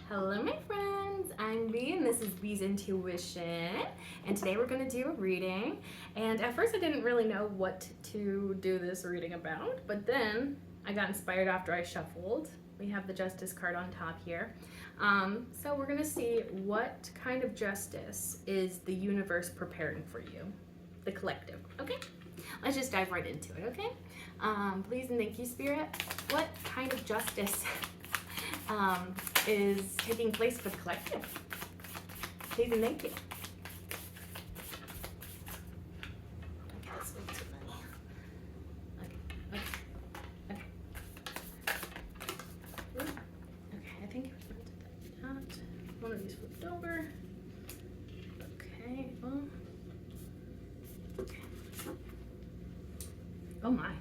Hello my friends, I'm Bee and this is Bee's Intuition, and today we're going to do a reading. And at first I didn't really know what to do this reading about, but then I got inspired after I shuffled. We have the Justice card on top here. So we're going to see what kind of justice is the universe preparing for you, the collective, okay? Let's just dive right into it, okay? Please and thank you, Spirit. What kind of justice is taking place for the collective? Please and thank you. Okay, that's way too many. Okay. Okay, I think we're going to do that. One of these flipped over. Okay, okay. Oh my.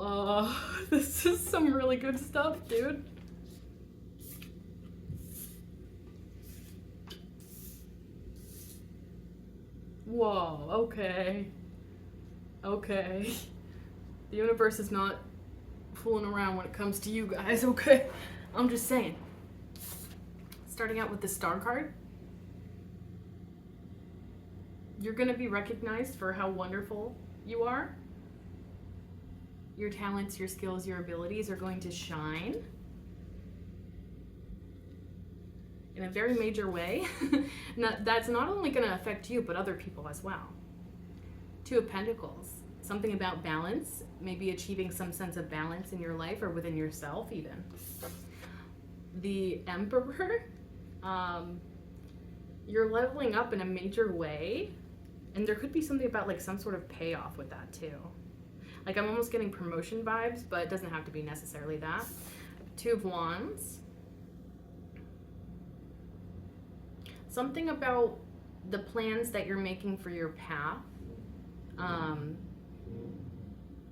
Oh, this is some really good stuff, dude. Whoa, okay. Okay. The universe is not fooling around when it comes to you guys, okay? I'm just saying. Starting out with the Star card. You're gonna be recognized for how wonderful you are. Your talents, your skills, your abilities are going to shine in a very major way. That's not only going to affect you, but other people as well. Two of Pentacles, something about balance, maybe achieving some sense of balance in your life or within yourself even. The Emperor, you're leveling up in a major way, and there could be something about like some sort of payoff with that too. Like I'm almost getting promotion vibes, but it doesn't have to be necessarily that. Two of Wands. Something about the plans that you're making for your path.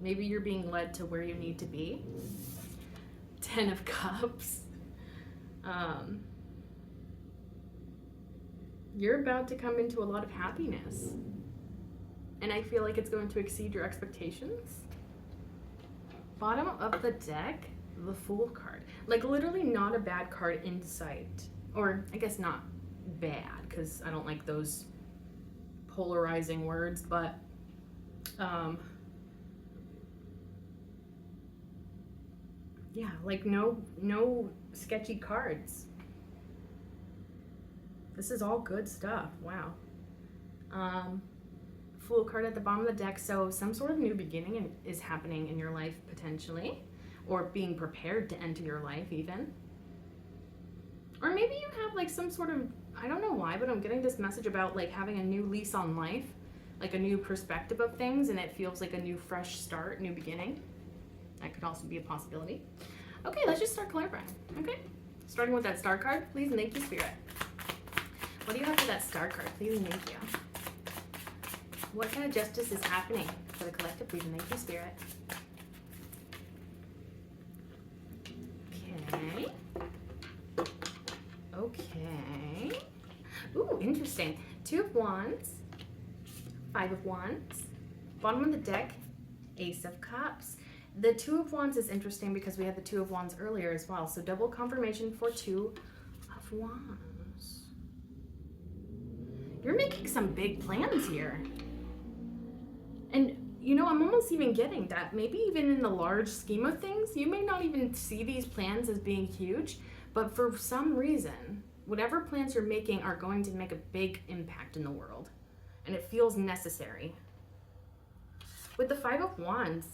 Maybe you're being led to where you need to be. Ten of Cups. You're about to come into a lot of happiness. And I feel like it's going to exceed your expectations. Bottom of the deck, the Fool card. Like literally not a bad card in sight. Or I guess not bad, because I don't like those polarizing words, but yeah, like no sketchy cards. This is all good stuff. Wow. Fool card at the bottom of the deck, so some sort of new beginning is happening in your life potentially, or being prepared to enter your life even. Or maybe you have like some sort of, I don't know why, but I'm getting this message about like having a new lease on life, like a new perspective of things, and it feels like a new fresh start, new beginning. That could also be a possibility. Okay, let's just start clarifying, okay? Starting with that Star card, please and thank you, Spirit. What do you have for that Star card? Please and thank you. What kind of justice is happening for the collective? Please and thank you, Spirit. Okay. Okay. Ooh, interesting. Two of Wands. Five of Wands. Bottom of the deck, Ace of Cups. The Two of Wands is interesting because we had the Two of Wands earlier as well. So double confirmation for Two of Wands. You're making some big plans here. And, you know, I'm almost even getting that maybe even in the large scheme of things, you may not even see these plans as being huge, but for some reason, whatever plans you're making are going to make a big impact in the world. And it feels necessary. With the Five of Wands,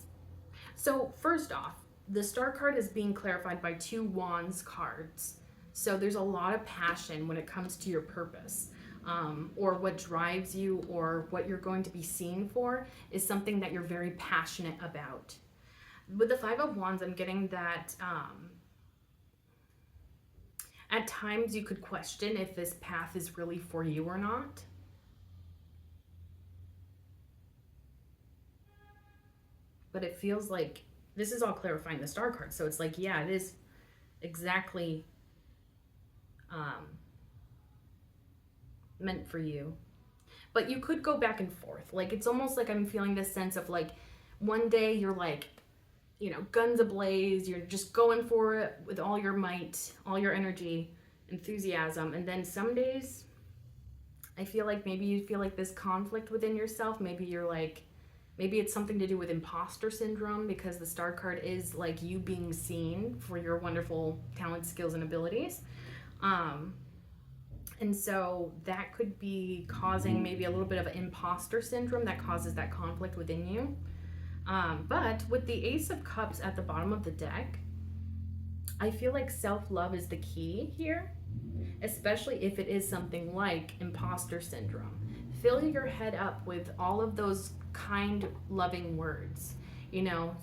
so first off, the Star card is being clarified by two Wands cards. So there's a lot of passion when it comes to your purpose. Or what drives you, or what you're going to be seen for is something that you're very passionate about. With the Five of Wands, I'm getting that at times you could question if this path is really for you or not. But it feels like this is all clarifying the Star card. So it's like, yeah, it is exactly meant for you. But you could go back and forth. Like, it's almost like I'm feeling this sense of like, one day you're like, guns ablaze. You're just going for it with all your might, all your energy, enthusiasm. And then some days, I feel like maybe you feel like this conflict within yourself. Maybe it's something to do with imposter syndrome, because the star card is like you being seen for your wonderful talents, skills, and abilities. And so that could be causing maybe a little bit of an imposter syndrome that causes that conflict within you. But with the Ace of Cups at the bottom of the deck, I feel like self-love is the key here, especially if it is something like imposter syndrome. Fill your head up with all of those kind, loving words,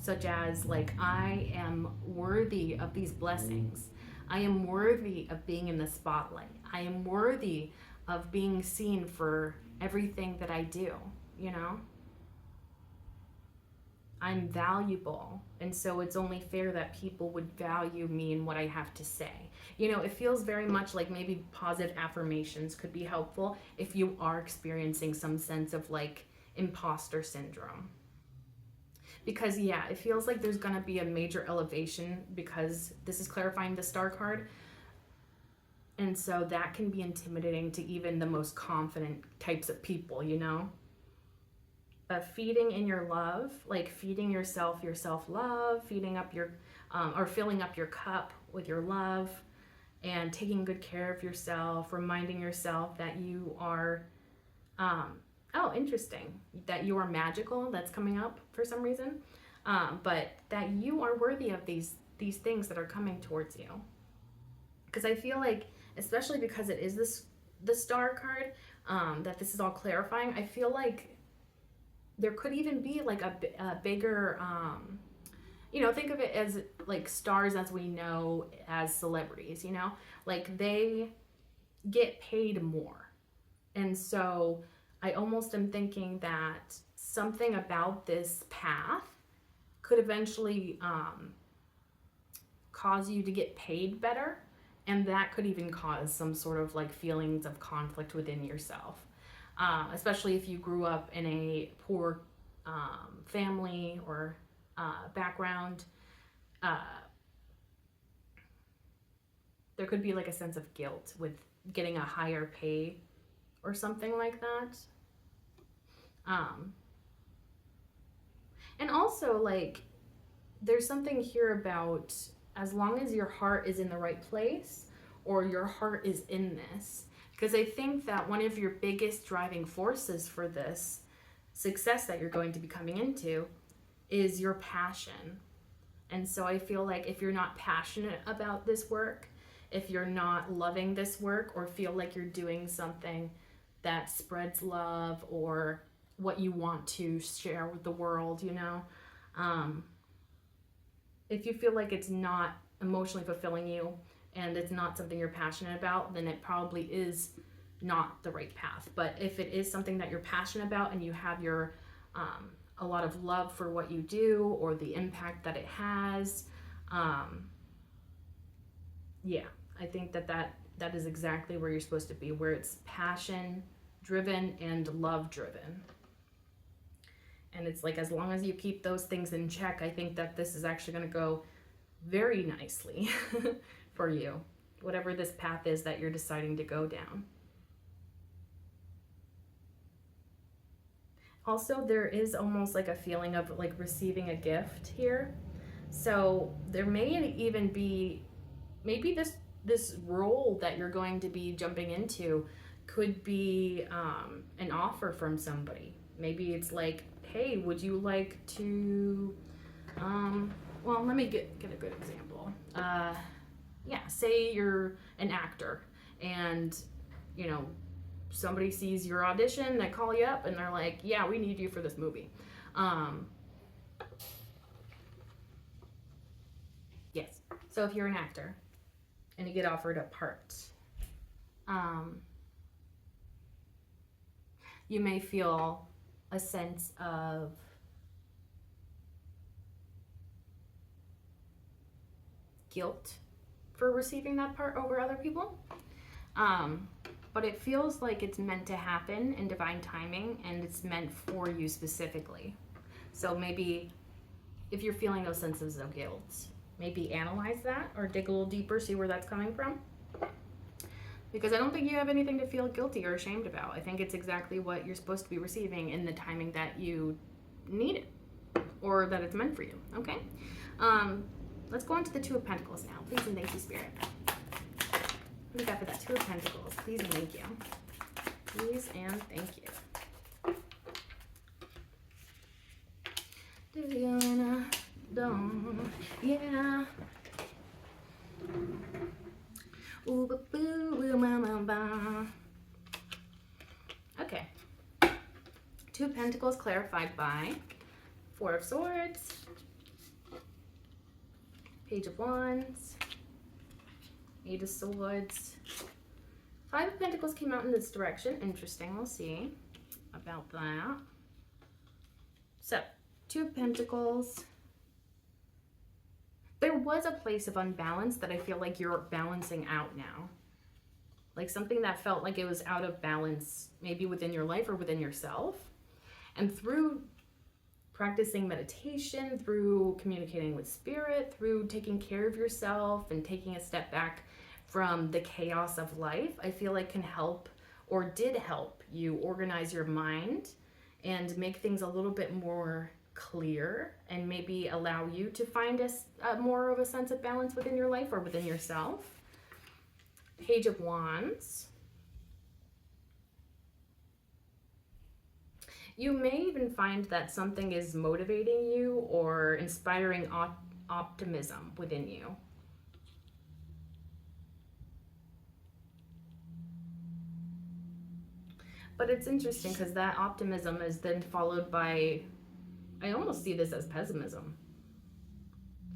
such as like, I am worthy of these blessings. I am worthy of being in the spotlight. I am worthy of being seen for everything that I do, I'm valuable, and so it's only fair that people would value me and what I have to say. It feels very much like maybe positive affirmations could be helpful if you are experiencing some sense of like imposter syndrome. Because it feels like there's going to be a major elevation, because this is clarifying the Star card. And so that can be intimidating to even the most confident types of people, But feeding in your love, like feeding yourself your self-love, feeding up your, or filling up your cup with your love, and taking good care of yourself, reminding yourself that you are, interesting, that you are magical. That's coming up for some reason. But that you are worthy of these things that are coming towards you. Because I feel like, especially because it is the Star card, that this is all clarifying, I feel like there could even be like a bigger, think of it as like stars as we know as celebrities, like they get paid more. And so I almost am thinking that something about this path could eventually cause you to get paid better. And that could even cause some sort of like feelings of conflict within yourself. Especially if you grew up in a poor family or background. There could be like a sense of guilt with getting a higher pay or something like that. And also, like, there's something here about, as long as your heart is in the right place, or your heart is in this. Because I think that one of your biggest driving forces for this success that you're going to be coming into is your passion. And so I feel like if you're not passionate about this work, if you're not loving this work, or feel like you're doing something that spreads love or what you want to share with the world, if you feel like it's not emotionally fulfilling you and it's not something you're passionate about, then it probably is not the right path. But if it is something that you're passionate about and you have your a lot of love for what you do or the impact that it has, I think that is exactly where you're supposed to be, where it's passion driven and love driven. And it's like, as long as you keep those things in check, I think that this is actually going to go very nicely for you, whatever this path is that you're deciding to go down. Also, there is almost like a feeling of like receiving a gift here. So there may even be, maybe this role that you're going to be jumping into could be an offer from somebody. Maybe it's like, hey, would you like to, well, let me get a good example. Say you're an actor and, somebody sees your audition, they call you up and they're like, yeah, we need you for this movie. Yes. So if you're an actor and you get offered a part, you may feel a sense of guilt for receiving that part over other people. But it feels like it's meant to happen in divine timing, and it's meant for you specifically. So maybe if you're feeling those senses of guilt. Maybe analyze that or dig a little deeper, see where that's coming from. Because I don't think you have anything to feel guilty or ashamed about. I think it's exactly what you're supposed to be receiving in the timing that you need it or that it's meant for you, okay? Let's go on to the Two of Pentacles now. Please and thank you, Spirit. What do you got for that Two of Pentacles? Please and thank you. Please and thank you. Do you wanna, don't, yeah. Ooh, ba, boo, boo, ma, ma, ba. Okay. Two of Pentacles clarified by Four of Swords, Page of Wands, Eight of Swords. Five of Pentacles came out in this direction. Interesting. We'll see about that. So, Two of Pentacles. There was a place of unbalance that I feel like you're balancing out now. Like something that felt like it was out of balance, maybe within your life or within yourself. And through practicing meditation, through communicating with spirit, through taking care of yourself and taking a step back from the chaos of life, I feel like can help or did help you organize your mind and make things a little bit more clear and maybe allow you to find a more of a sense of balance within your life or within yourself. Page of Wands. You may even find that something is motivating you or inspiring optimism within you. But it's interesting because that optimism is then followed by, I almost see this as pessimism.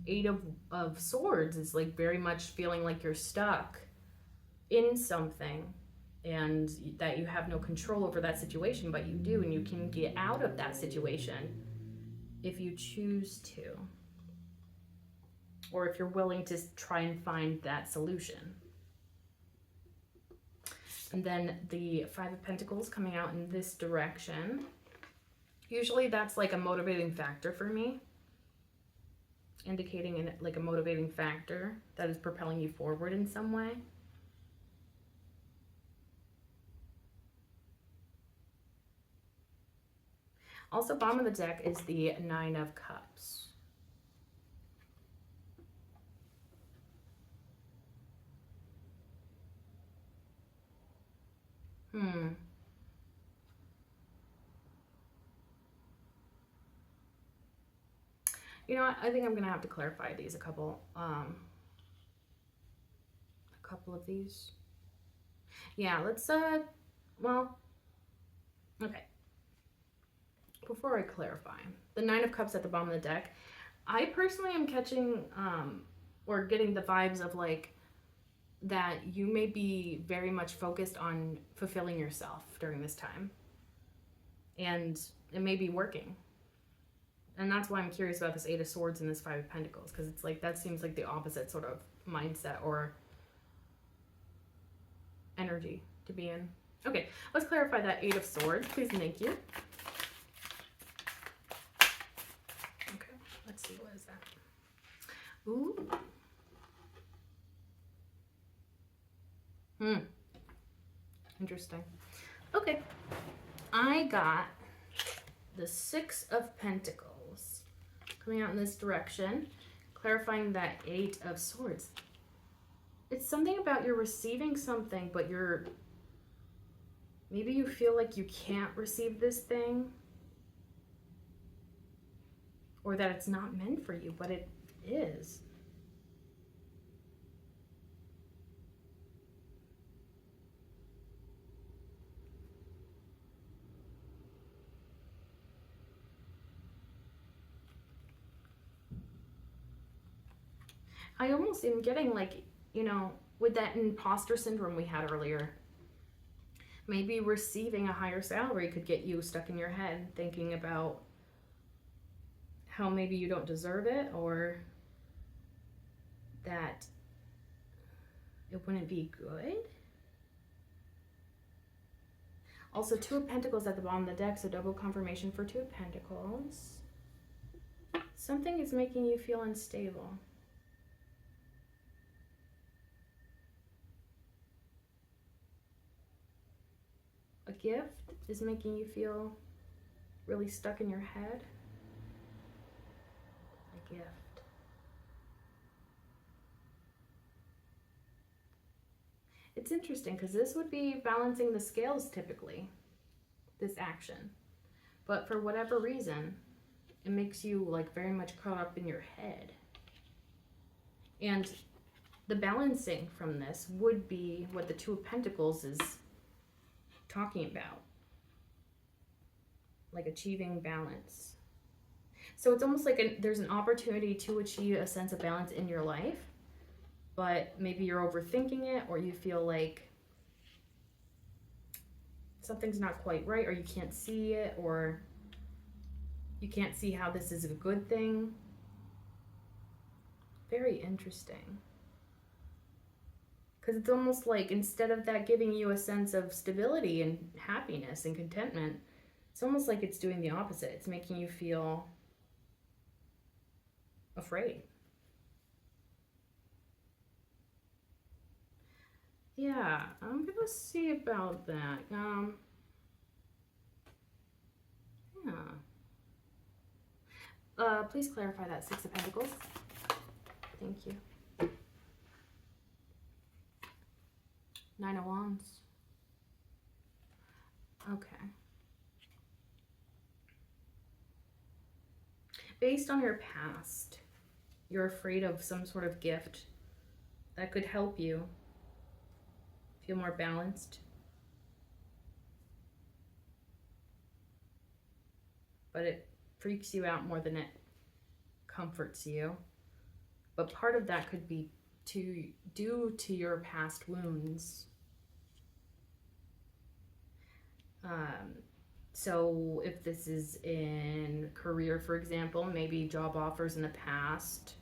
Eight of Swords is like very much feeling like you're stuck in something and that you have no control over that situation, but you do, and you can get out of that situation if you choose to, or if you're willing to try and find that solution. And then the Five of Pentacles coming out in this direction. Usually that's like a motivating factor for me, indicating like a motivating factor that is propelling you forward in some way. Also, bottom of the deck is the Nine of Cups. You know what? I think I'm gonna have to clarify these a couple of these. Yeah, let's well, okay. Before I clarify, the Nine of Cups at the bottom of the deck, I personally am catching or getting the vibes of like that you may be very much focused on fulfilling yourself during this time, and it may be working. And that's why I'm curious about this Eight of Swords and this Five of Pentacles, because it's like that seems like the opposite sort of mindset or energy to be in. Okay, let's clarify that Eight of Swords, please and thank you. Okay, let's see, what is that? Ooh. Interesting. Okay, I got the Six of Pentacles coming out in this direction, clarifying that Eight of Swords. It's something about you're receiving something, but maybe you feel like you can't receive this thing, or that it's not meant for you, but it is. I almost am getting like, you know, with that imposter syndrome we had earlier, maybe receiving a higher salary could get you stuck in your head thinking about how maybe you don't deserve it, or that it wouldn't be good. Also, Two of Pentacles at the bottom of the deck, so double confirmation for Two of Pentacles. Something is making you feel unstable. A gift is making you feel really stuck in your head. A gift. It's interesting because this would be balancing the scales typically, this action. But for whatever reason, it makes you like very much caught up in your head. And the balancing from this would be what the Two of Pentacles is talking about. Like achieving balance. So it's almost like there's an opportunity to achieve a sense of balance in your life, but maybe you're overthinking it, or you feel like something's not quite right, or you can't see it, or you can't see how this is a good thing. Very interesting. Because it's almost like instead of that giving you a sense of stability and happiness and contentment, it's almost like it's doing the opposite. It's making you feel afraid. Yeah, I'm gonna see about that. Please clarify that Six of Pentacles. Thank you. Nine of Wands. Okay. Based on your past, you're afraid of some sort of gift that could help you feel more balanced. But it freaks you out more than it comforts you. But part of that could be due to your past wounds. So if this is in career, for example, maybe job offers in the past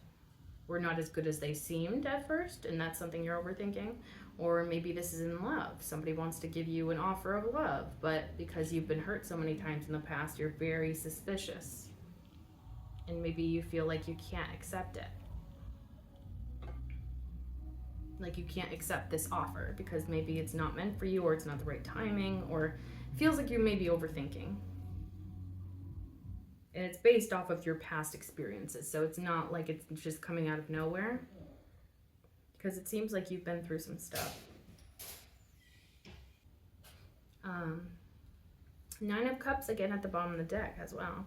were not as good as they seemed at first, and that's something you're overthinking. Or maybe this is in love. Somebody wants to give you an offer of love, but because you've been hurt so many times in the past, you're very suspicious. And maybe you feel like you can't accept it. Like you can't accept this offer because maybe it's not meant for you, or it's not the right timing, or feels like you may be overthinking. And it's based off of your past experiences, so it's not like it's just coming out of nowhere, because it seems like you've been through some stuff. Nine of Cups again at the bottom of the deck as well.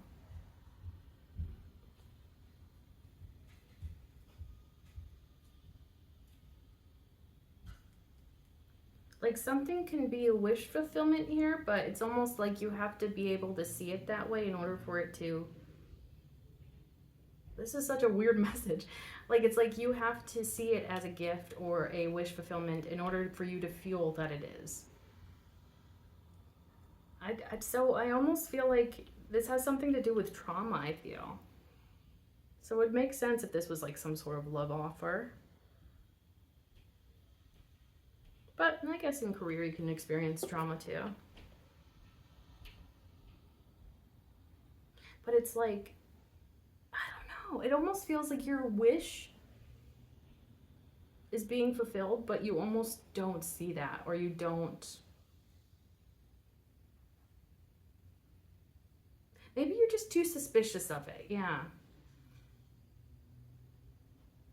Like something can be a wish fulfillment here, but it's almost like you have to be able to see it that way in order for it to... This is such a weird message. Like it's like you have to see it as a gift or a wish fulfillment in order for you to feel that it is. So I almost feel like this has something to do with trauma, I feel. So it would make sense if this was like some sort of love offer. But I guess in career you can experience trauma too. But it's like, I don't know, it almost feels like your wish is being fulfilled, but you almost don't see that, or you don't... Maybe you're just too suspicious of it, yeah.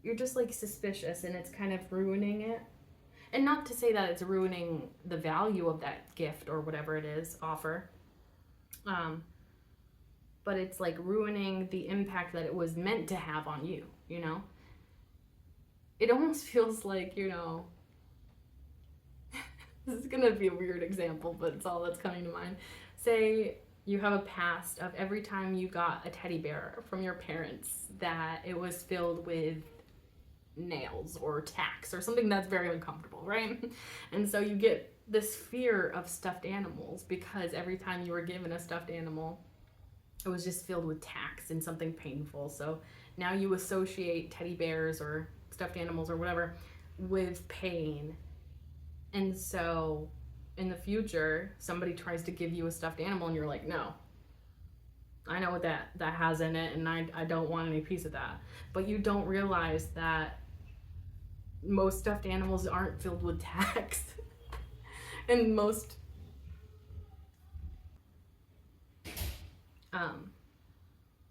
You're just like suspicious and it's kind of ruining it. And not to say that it's ruining the value of that gift or whatever it is, offer. But it's like ruining the impact that it was meant to have on you, you know? It almost feels like, you know, this is gonna be a weird example, but it's all that's coming to mind. Say you have a past of every time you got a teddy bear from your parents that it was filled with nails or tacks or something that's very uncomfortable, right? And so you get this fear of stuffed animals because every time you were given a stuffed animal, it was just filled with tacks and something painful. So now you associate teddy bears or stuffed animals or whatever with pain. And so in the future, somebody tries to give you a stuffed animal and you're like, no. I know what that has in it, and I don't want any piece of that. But you don't realize that most stuffed animals aren't filled with tax. And most um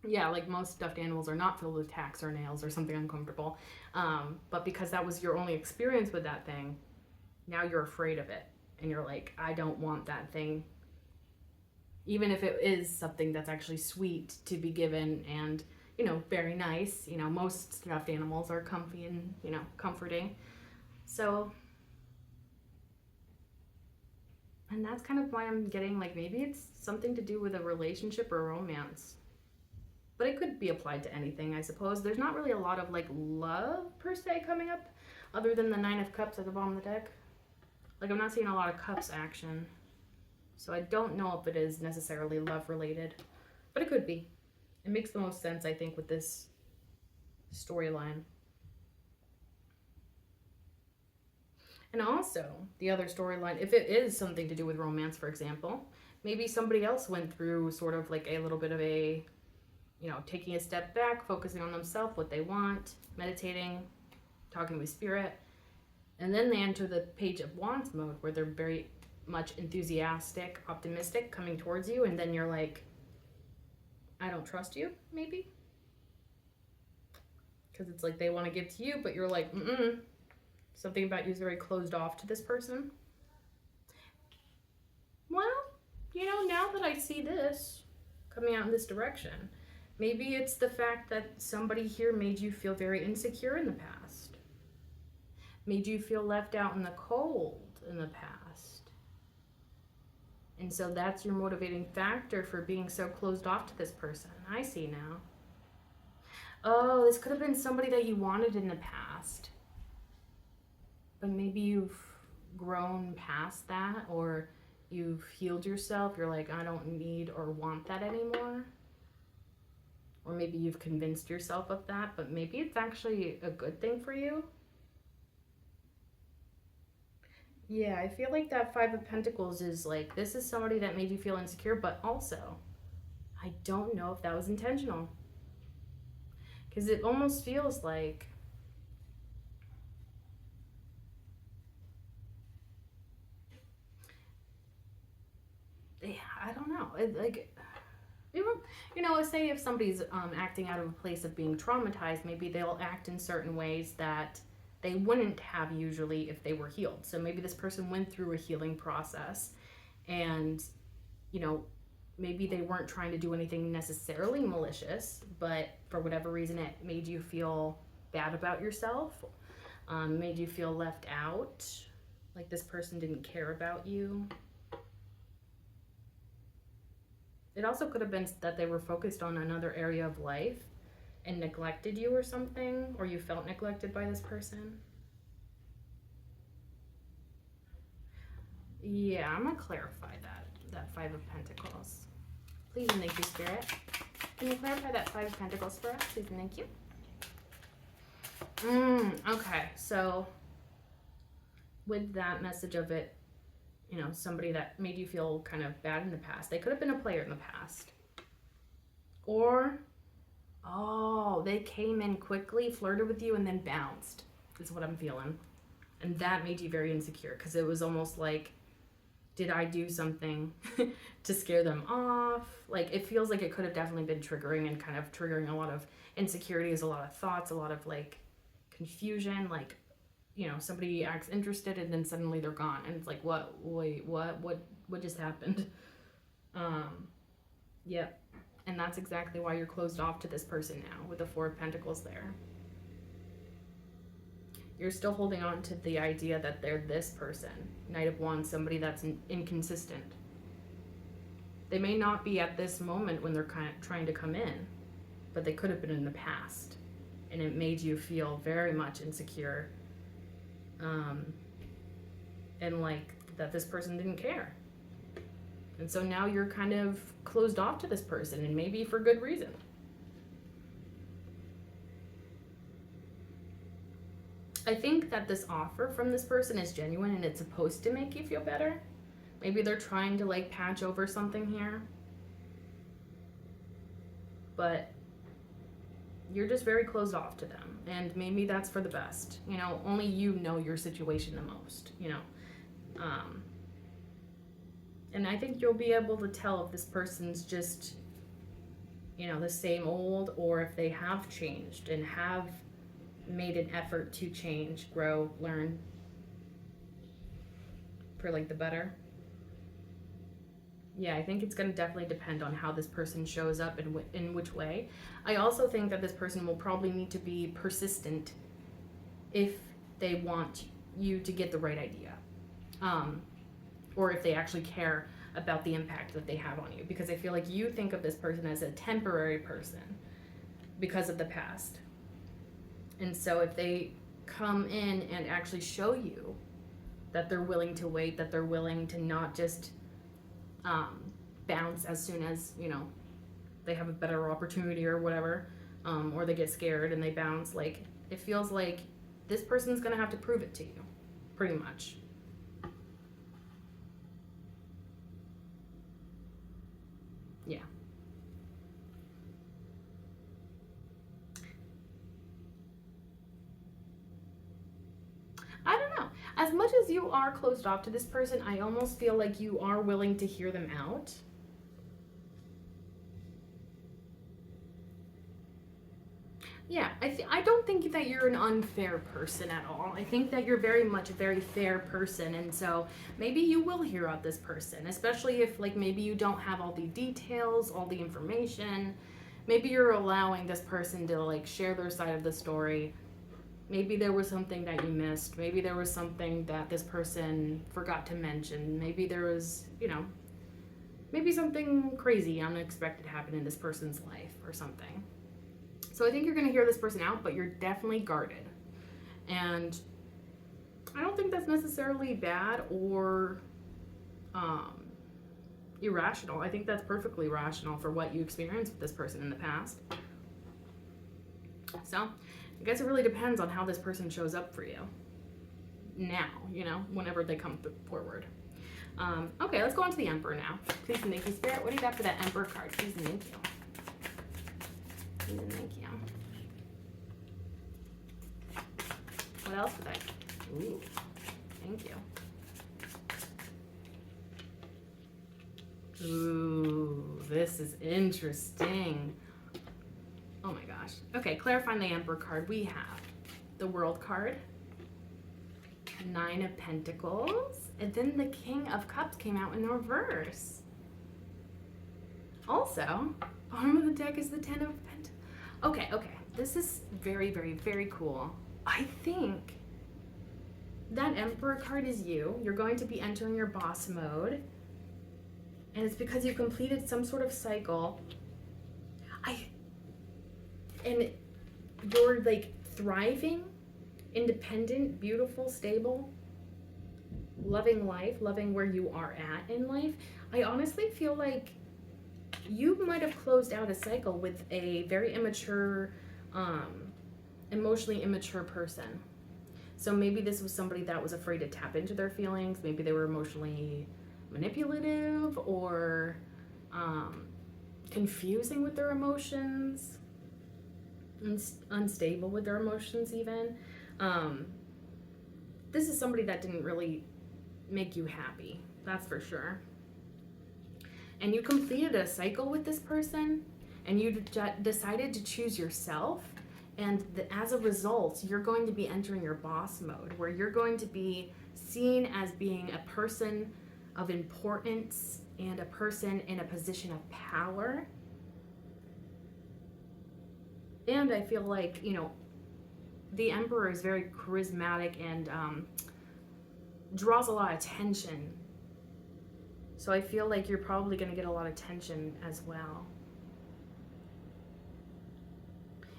yeah, like most stuffed animals are not filled with tacks or nails or something uncomfortable. But because that was your only experience with that thing, now you're afraid of it. And you're like, I don't want that thing. Even if it is something that's actually sweet to be given and, very nice. Most stuffed animals are comfy and, comforting. So, and that's kind of why I'm getting like maybe it's something to do with a relationship or romance. But it could be applied to anything, I suppose. There's not really a lot of like love per se coming up, other than the Nine of Cups at the bottom of the deck. Like I'm not seeing a lot of cups action, so I don't know if it is necessarily love related, but it could be. It makes the most sense, I think, with this storyline. And also, the other storyline, if it is something to do with romance, for example, maybe somebody else went through sort of like a little bit of a, taking a step back, focusing on themselves, what they want, meditating, talking with spirit. And then they enter the Page of Wands mode where they're very much enthusiastic, optimistic, coming towards you. And then you're like, I don't trust you, maybe? Because it's like they want to give to you, but you're like, something about you is very closed off to this person. Well, now that I see this coming out in this direction, maybe it's the fact that somebody here made you feel very insecure in the past. Made you feel left out in the cold in the past. And so that's your motivating factor for being so closed off to this person. I see now. Oh, this could have been somebody that you wanted in the past. But maybe you've grown past that, or you've healed yourself. You're like, I don't need or want that anymore. Or maybe you've convinced yourself of that, but maybe it's actually a good thing for you. Yeah, I feel like that Five of Pentacles is like, this is somebody that made you feel insecure, but also, I don't know if that was intentional. Because it almost feels like I don't know. Say if somebody's acting out of a place of being traumatized, maybe they'll act in certain ways that they wouldn't have usually if they were healed. So maybe this person went through a healing process and, maybe they weren't trying to do anything necessarily malicious, but for whatever reason it made you feel bad about yourself, made you feel left out, like this person didn't care about you. It also could have been that they were focused on another area of life and neglected you or something, or you felt neglected by this person. Yeah, I'm gonna clarify that Five of Pentacles. Please and thank you, Spirit. Can you clarify that Five of Pentacles for us? Please and thank you. Okay, so with that message of it, somebody that made you feel kind of bad in the past. They could have been a player in the past. Or, they came in quickly, flirted with you, and then bounced, is what I'm feeling. And that made you very insecure, because it was almost like, did I do something to scare them off? Like, it feels like it could have definitely been triggering and kind of triggering a lot of insecurities, a lot of thoughts, a lot of, like, confusion, like, somebody acts interested and then suddenly they're gone. And it's like, what just happened? Yep. And that's exactly why you're closed off to this person now with the Four of Pentacles there. You're still holding on to the idea that they're this person, Knight of Wands, somebody that's inconsistent. They may not be at this moment when they're kind of trying to come in, but they could have been in the past. And it made you feel very much insecure. And like that this person didn't care. And so now you're kind of closed off to this person, and maybe for good reason. I think that this offer from this person is genuine and it's supposed to make you feel better. Maybe they're trying to like patch over something here. but you're just very closed off to them, and maybe that's for the best. You know, only you know your situation the most, you know. And I think you'll be able to tell if this person's just, you know, the same old, or if they have changed and have made an effort to change, grow, learn for like the better. Yeah, I think it's going to definitely depend on how this person shows up and in which way. I also think that this person will probably need to be persistent if they want you to get the right idea, or if they actually care about the impact that they have on you. Because I feel like you think of this person as a temporary person because of the past. And so if they come in and actually show you that they're willing to wait, that they're willing to not just bounce as soon as, you know, they have a better opportunity or whatever, or they get scared and they bounce, like, it feels like this person's gonna have to prove it to you, pretty much. Yeah. I don't know. As much as you are closed off to this person, I almost feel like you are willing to hear them out. Yeah, I don't think that you're an unfair person at all. I think that you're very much a very fair person, and so maybe you will hear out this person, especially if, like, maybe you don't have all the details, all the information. Maybe you're allowing this person to, like, share their side of the story. Maybe there was something that you missed. Maybe there was something that this person forgot to mention. Maybe there was, you know, maybe something crazy, unexpected happened in this person's life or something. So I think you're going to hear this person out, but you're definitely guarded. And I don't think that's necessarily bad or irrational. I think that's perfectly rational for what you experienced with this person in the past. So I guess it really depends on how this person shows up for you now, you know, whenever they come forward. Okay, let's go on to the Emperor now. Please and thank you, Spirit. What do you got for that Emperor card? Please and thank you. Please and thank you. What else would I? Ooh, thank you. Ooh, this is interesting. Oh my gosh. Okay, clarifying the Emperor card. We have the World card, Nine of Pentacles, and then the King of Cups came out in reverse. Also, bottom of the deck is the Ten of Pentacles. Okay. This is very, very, very cool. I think that Emperor card is you. You're going to be entering your boss mode. And it's because you completed some sort of cycle. And you're, like, thriving, independent, beautiful, stable, loving life, loving where you are at in life. I honestly feel like you might have closed out a cycle with a very immature, emotionally immature person. So maybe this was somebody that was afraid to tap into their feelings. Maybe they were emotionally manipulative or confusing with their emotions, unstable with their emotions even. This is somebody that didn't really make you happy, that's for sure. And you completed a cycle with this person, and you decided to choose yourself, and as a result, you're going to be entering your boss mode, where you're going to be seen as being a person of importance and a person in a position of power. And I feel like, you know, the Emperor is very charismatic and draws a lot of attention. So I feel like you're probably going to get a lot of attention as well.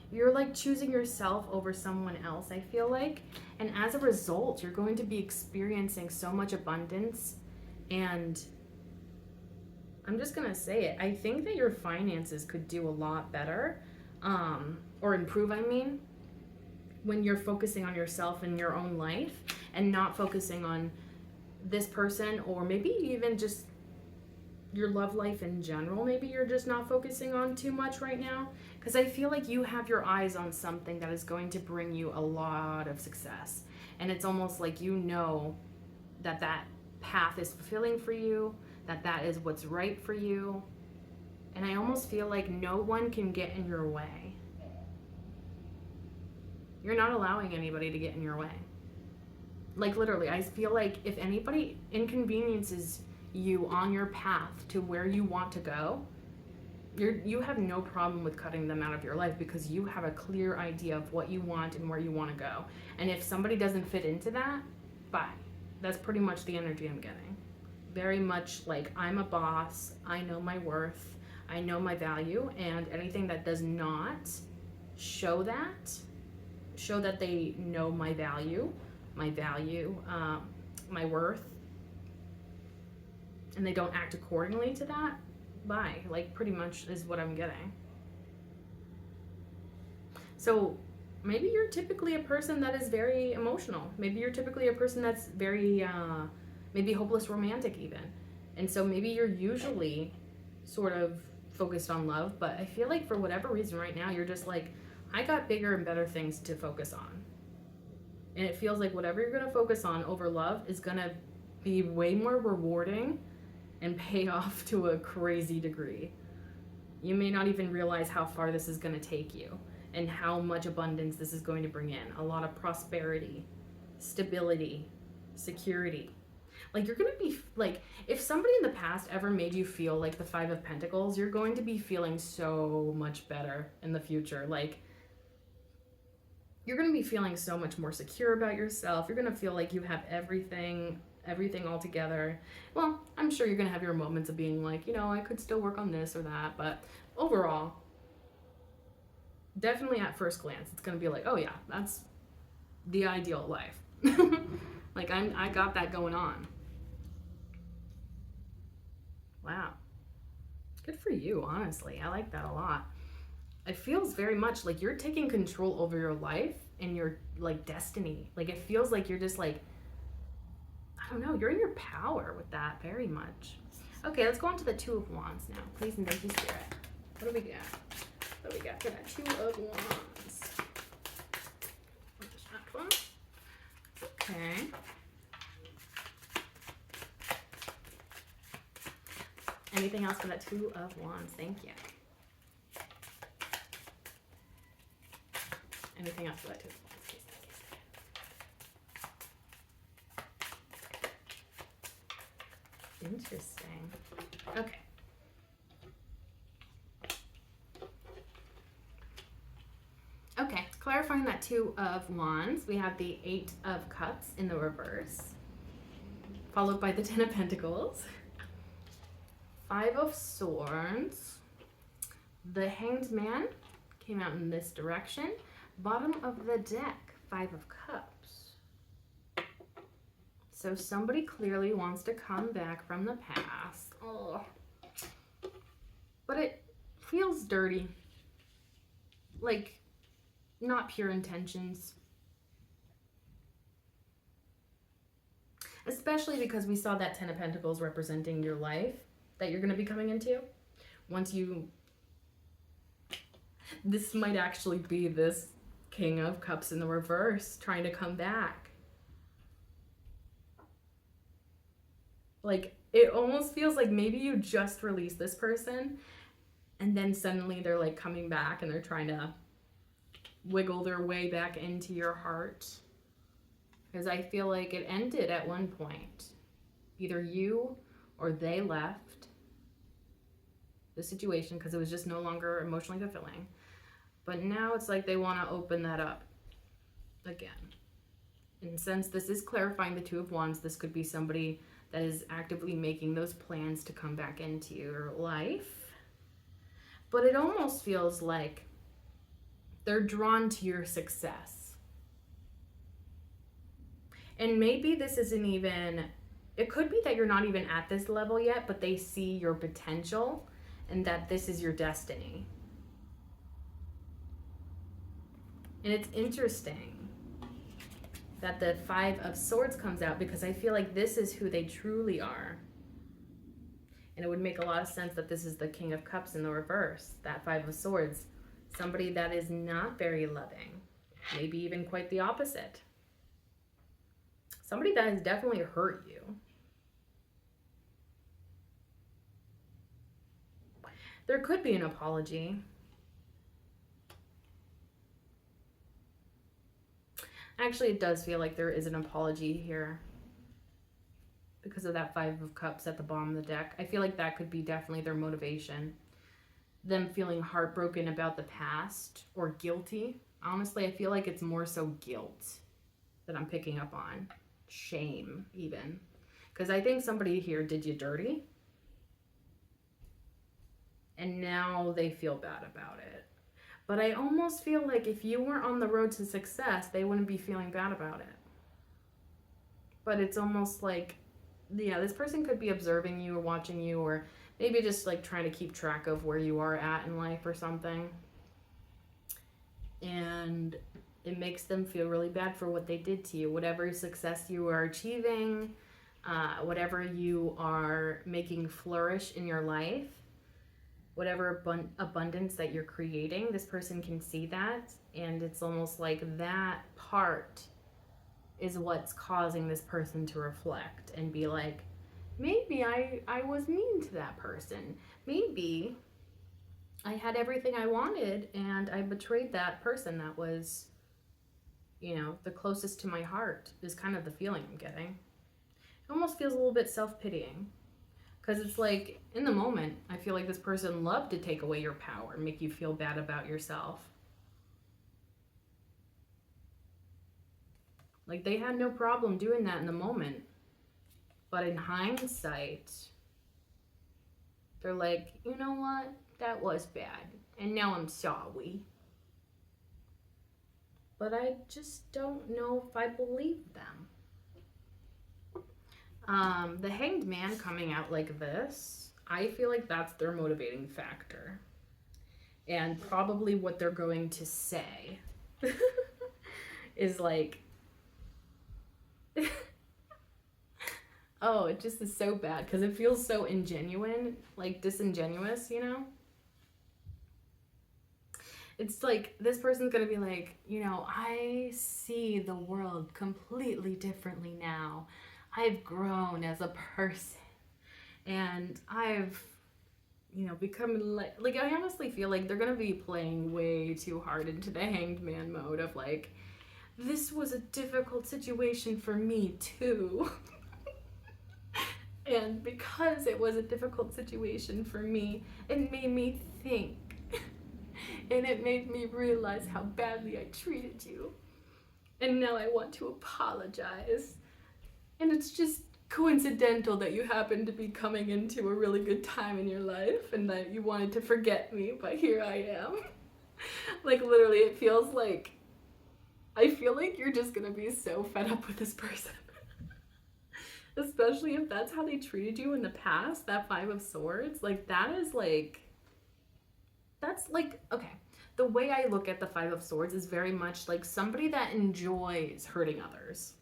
You're, like, choosing yourself over someone else, I feel like. And as a result, you're going to be experiencing so much abundance. And I'm just going to say it. I think that your finances could do a lot better. Or improve, I mean, when you're focusing on yourself and your own life and not focusing on this person, or maybe even just your love life in general, maybe you're just not focusing on too much right now. Because I feel like you have your eyes on something that is going to bring you a lot of success. And it's almost like you know that that path is fulfilling for you, that that is what's right for you. And I almost feel like no one can get in your way. You're not allowing anybody to get in your way. Like literally, I feel like if anybody inconveniences you on your path to where you want to go, you have no problem with cutting them out of your life because you have a clear idea of what you want and where you want to go. And if somebody doesn't fit into that, bye. That's pretty much the energy I'm getting. Very much like I'm a boss, I know my worth, I know my value, and anything that does not show that they know my value, my worth, and they don't act accordingly to that, bye. Like pretty much is what I'm getting. So maybe you're typically a person that is very emotional. Maybe you're typically a person that's very maybe hopeless romantic even. And so maybe you're usually sort of focused on love, but I feel like for whatever reason right now you're just like, I got bigger and better things to focus on. And it feels like whatever you're going to focus on over love is going to be way more rewarding and pay off to a crazy degree. You may not even realize how far this is going to take you and how much abundance this is going to bring in. A lot of prosperity, stability, security. Like you're going to be like, if somebody in the past ever made you feel like the Five of Pentacles, you're going to be feeling so much better in the future. Like you're going to be feeling so much more secure about yourself. You're going to feel like you have everything all together. Well, I'm sure you're going to have your moments of being like, you know, I could still work on this or that, but overall, definitely at first glance, it's going to be like, oh yeah, that's the ideal life. Like I got that going on. Wow. Good for you, honestly. I like that a lot. It feels very much like you're taking control over your life and your like destiny. Like it feels like you're just like, I don't know, you're in your power with that very much. Okay, let's go on to the Two of Wands now. Please and thank you, Spirit. What do we got? What do we got for that Two of Wands? That one. Okay. Anything else for that Two of Wands? Thank you. Anything else for that Two of Wands? Please, thank you. Interesting. Okay. Okay, clarifying that Two of Wands, we have the Eight of Cups in the reverse, followed by the Ten of Pentacles, Five of Swords, the Hanged Man came out in this direction, bottom of the deck, Five of Cups. So somebody clearly wants to come back from the past. Oh. But it feels dirty. Like, not pure intentions. Especially because we saw that Ten of Pentacles representing your life that you're going to be coming into. Once you... This might actually be this King of Cups in the reverse trying to come back. Like, it almost feels like maybe you just released this person and then suddenly they're like coming back and they're trying to wiggle their way back into your heart. Because I feel like it ended at one point. Either you or they left the situation because it was just no longer emotionally fulfilling. But now it's like they want to open that up again. And since this is clarifying the Two of Wands, this could be somebody that is actively making those plans to come back into your life. But it almost feels like they're drawn to your success. And maybe this isn't even, it could be that you're not even at this level yet, but they see your potential and that this is your destiny. And it's interesting that the Five of Swords comes out because I feel like this is who they truly are. And it would make a lot of sense that this is the King of Cups in the reverse, that Five of Swords. Somebody that is not very loving, maybe even quite the opposite. Somebody that has definitely hurt you. There could be an apology. Actually, it does feel like there is an apology here because of that Five of Cups at the bottom of the deck. I feel like that could be definitely their motivation. Them feeling heartbroken about the past or guilty. Honestly, I feel like it's more so guilt that I'm picking up on. Shame, even. Because I think somebody here did you dirty. And now they feel bad about it. But I almost feel like if you weren't on the road to success, they wouldn't be feeling bad about it. But it's almost like, yeah, this person could be observing you or watching you, or maybe just like trying to keep track of where you are at in life or something. And it makes them feel really bad for what they did to you. Whatever success you are achieving, whatever you are making flourish in your life, whatever abundance that you're creating, this person can see that, and it's almost like that part is what's causing this person to reflect and be like, maybe I was mean to that person. Maybe I had everything I wanted and I betrayed that person that was, you know, the closest to my heart, is kind of the feeling I'm getting. It almost feels a little bit self-pitying. Because it's like, in the moment, I feel like this person loved to take away your power, make you feel bad about yourself. Like, they had no problem doing that in the moment. But in hindsight, they're like, you know what? That was bad. And now I'm sorry. But I just don't know if I believe them. The Hanged Man coming out like this, I feel like that's their motivating factor. And probably what they're going to say is like, oh, it just is so bad because it feels so ingenuine, like disingenuous, you know? It's like this person's gonna be like, you know, I see the world completely differently now. I've grown as a person and I've, you know, become like I honestly feel like they're gonna be playing way too hard into the Hanged Man mode of like, this was a difficult situation for me too. And because it was a difficult situation for me, it made me think. And it made me realize how badly I treated you. And now I want to apologize. And it's just coincidental that you happen to be coming into a really good time in your life and that you wanted to forget me, but here I am. Like, literally, it feels like, I feel like you're just gonna be so fed up with this person. Especially if that's how they treated you in the past, that Five of Swords. Like, that is like, that's like, okay. The way I look at the Five of Swords is very much like somebody that enjoys hurting others.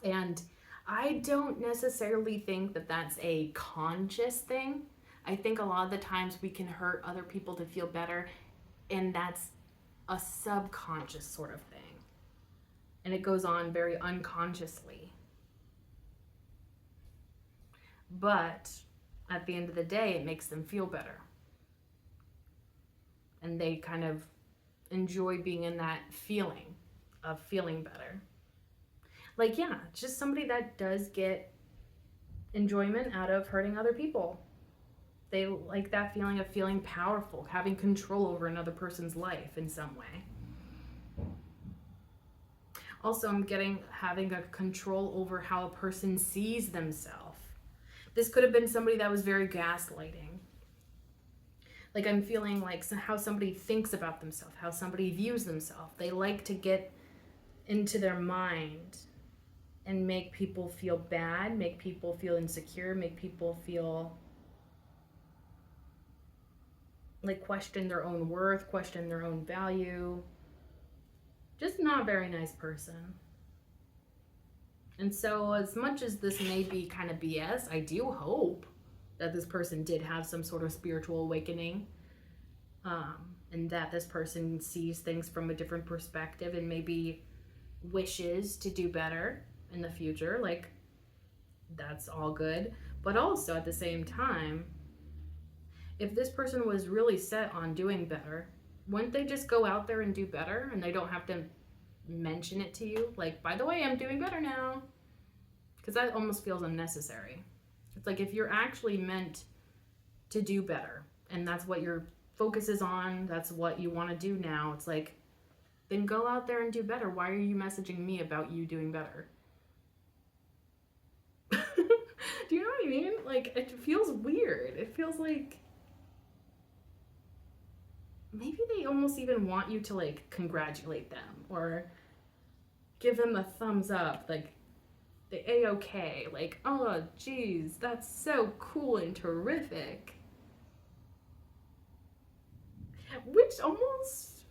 And I don't necessarily think that that's a conscious thing. I think a lot of the times we can hurt other people to feel better, and that's a subconscious sort of thing. And it goes on very unconsciously. But at the end of the day, it makes them feel better. And they kind of enjoy being in that feeling of feeling better. Like, yeah, just somebody that does get enjoyment out of hurting other people. They like that feeling of feeling powerful, having control over another person's life in some way. Also, I'm getting having a control over how a person sees themselves. This could have been somebody that was very gaslighting. Like, I'm feeling like how somebody thinks about themselves, how somebody views themselves. They like to get into their mind and make people feel bad, make people feel insecure, make people feel like question their own worth, question their own value. Just not a very nice person. And so as much as this may be kind of BS, I do hope that this person did have some sort of spiritual awakening, and that this person sees things from a different perspective and maybe wishes to do better in the future. Like, that's all good. But also at the same time, if this person was really set on doing better, wouldn't they just go out there and do better, and they don't have to mention it to you? Like, by the way, I'm doing better now. Because that almost feels unnecessary. It's like, if you're actually meant to do better, and that's what your focus is on, that's what you want to do now, it's like, then go out there and do better. Why are you messaging me about you doing better? Do you know what I mean? Like, it feels weird. It feels like maybe they almost even want you to, like, congratulate them or give them a thumbs up, like the A-OK, like, oh geez, that's so cool and terrific. Which almost,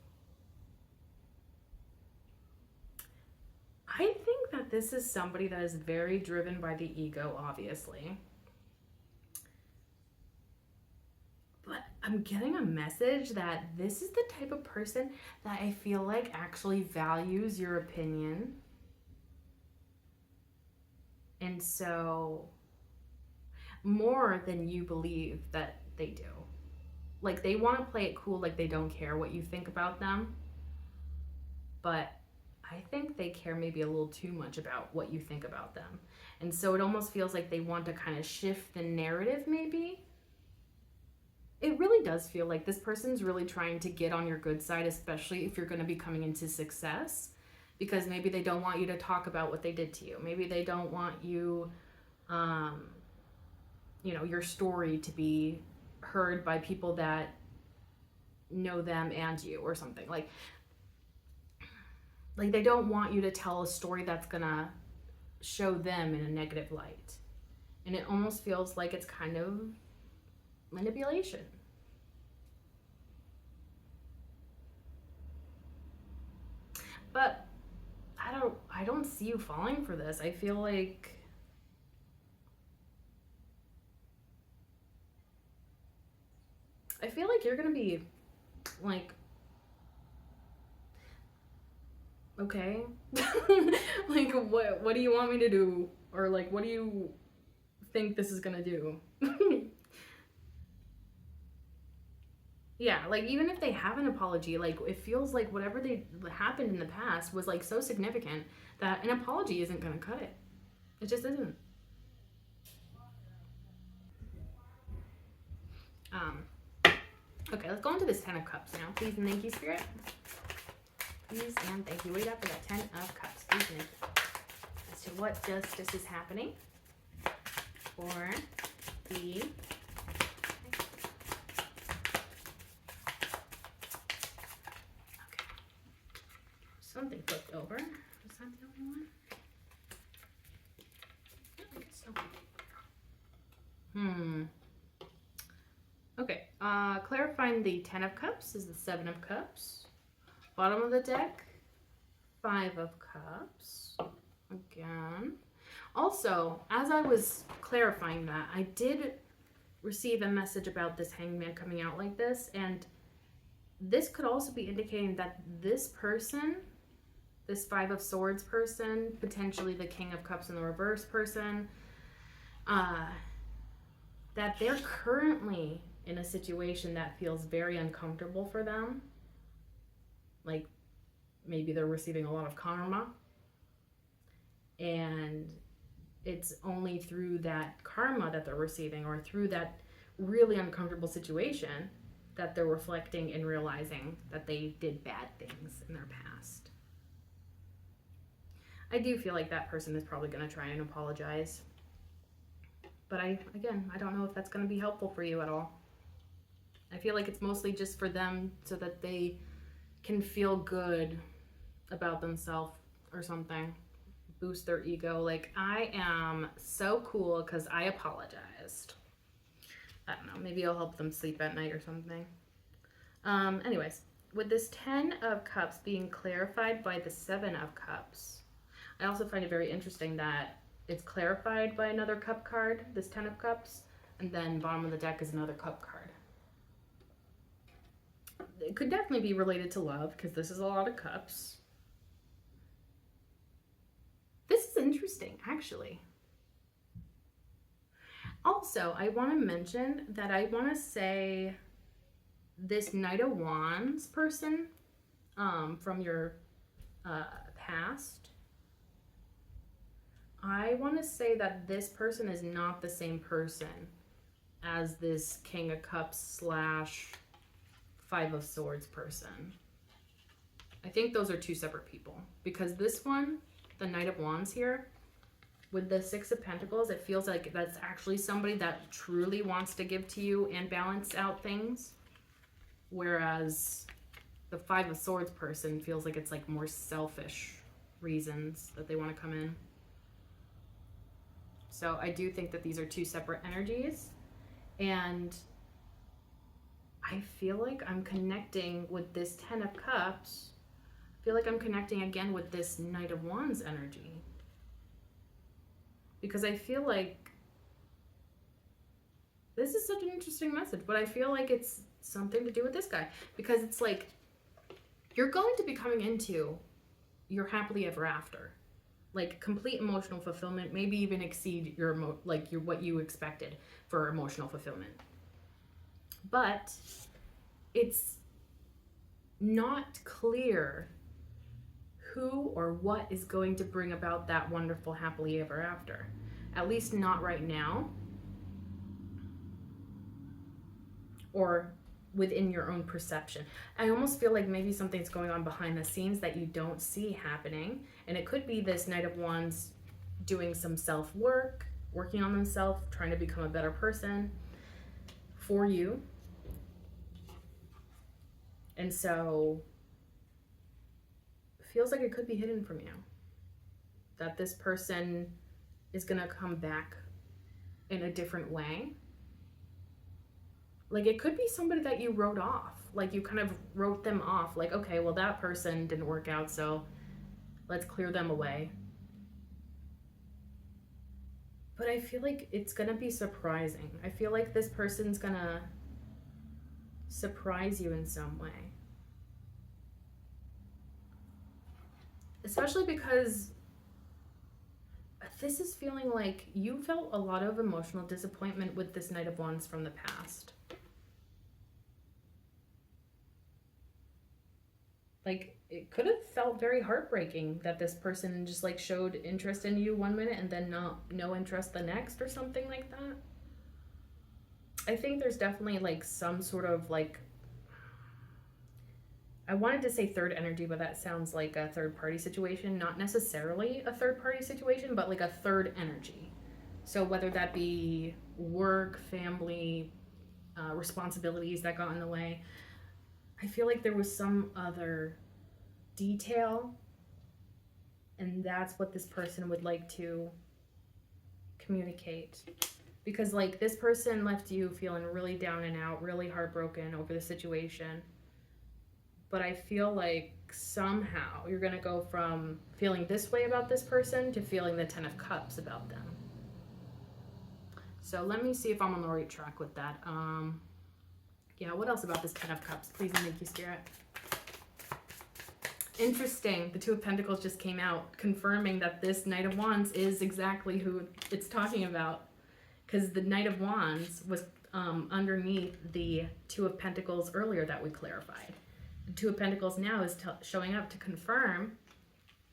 I think that this is somebody that is very driven by the ego, obviously. But I'm getting a message that this is the type of person that I feel like actually values your opinion. And so, more than you believe that they do. Like, they want to play it cool, like they don't care what you think about them. But I think they care maybe a little too much about what you think about them. And so it almost feels like they want to kind of shift the narrative, maybe. It really does feel like this person's really trying to get on your good side, especially if you're going to be coming into success, because maybe they don't want you to talk about what they did to you. Maybe they don't want you, your story to be heard by people that know them and you or something. Like they don't want you to tell a story that's going to show them in a negative light. And it almost feels like it's kind of manipulation. But I don't see you falling for this. I feel like you're gonna be like, okay. Like, what do you want me to do? Or like, what do you think this is gonna do? Yeah, like, even if they have an apology, like, it feels like whatever happened in the past was like so significant that an apology isn't gonna cut it. It just isn't. Okay, let's go into this 10 of Cups now. Please and thank you, Spirit. Please and thank you. What do you got for that 10 of Cups? Please and thank you. As to what justice is happening for the... Something flipped over. Is that the only one? Yeah, I guess so. Okay. Clarifying the 10 of Cups is the 7 of Cups. Bottom of the deck, 5 of Cups. Again. Also, as I was clarifying that, I did receive a message about this Hangman coming out like this, and this could also be indicating that this person, this 5 of Swords person, potentially the King of Cups in the reverse person, that they're currently in a situation that feels very uncomfortable for them. Like, maybe they're receiving a lot of karma, and it's only through that karma that they're receiving, or through that really uncomfortable situation, that they're reflecting and realizing that they did bad things in their past. I do feel like that person is probably going to try and apologize. But I don't know if that's going to be helpful for you at all. I feel like it's mostly just for them so that they can feel good about themselves or something. Boost their ego. Like, I am so cool because I apologized. I don't know. Maybe it'll help them sleep at night or something. Anyways, with this 10 of Cups being clarified by the 7 of Cups, I also find it very interesting that it's clarified by another cup card, this 10 of Cups, And then bottom of the deck is another Cup card. It could definitely be related to love because this is a lot of cups. This is interesting, actually. Also, I want to mention that I want to say this Knight of Wands person from your past, I want to say that this person is not the same person as this King of Cups / Five of Swords person. I think those are two separate people, because this one, the Knight of Wands here, with the Six of Pentacles, it feels like that's actually somebody that truly wants to give to you and balance out things. Whereas the Five of Swords person feels like it's like more selfish reasons that they want to come in. So I do think that these are two separate energies. And I feel like I'm connecting with this Ten of Cups. I feel like I'm connecting again with this Knight of Wands energy. Because I feel like this is such an interesting message, but I feel like it's something to do with this guy. Because it's like, you're going to be coming into your happily ever after. Like complete emotional fulfillment, maybe even exceed your what you expected for emotional fulfillment. But it's not clear who or what is going to bring about that wonderful happily ever after. At least not right now. Or within your own perception. I almost feel like maybe something's going on behind the scenes that you don't see happening. And it could be this Knight of Wands doing some self-work, working on themselves, trying to become a better person for you. And so it feels like it could be hidden from you. That this person is going to come back in a different way. Like it could be somebody that you wrote off. Like you kind of wrote them off. Like, okay, well that person didn't work out, so let's clear them away. But I feel like it's going to be surprising. I feel like this person's going to surprise you in some way. Especially because this is feeling like you felt a lot of emotional disappointment with this Knight of Wands from the past. Like, it could have felt very heartbreaking that this person just like showed interest in you one minute and then no interest the next or something like that. I think there's definitely like some sort of like, I wanted to say third energy, but that sounds like a third party situation. Not necessarily a third party situation, but like a third energy. So whether that be work, family, responsibilities that got in the way, I feel like there was some other detail, and that's what this person would like to communicate. Because like this person left you feeling really down and out, really heartbroken over the situation. But I feel like somehow you're going to go from feeling this way about this person to feeling the Ten of Cups about them. So let me see if I'm on the right track with that. Yeah, what else about this Ten of Cups? Please and thank you, Spirit. Interesting. The Two of Pentacles just came out, confirming that this Knight of Wands is exactly who it's talking about. Because the Knight of Wands was underneath the Two of Pentacles earlier that we clarified. The Two of Pentacles now is showing up to confirm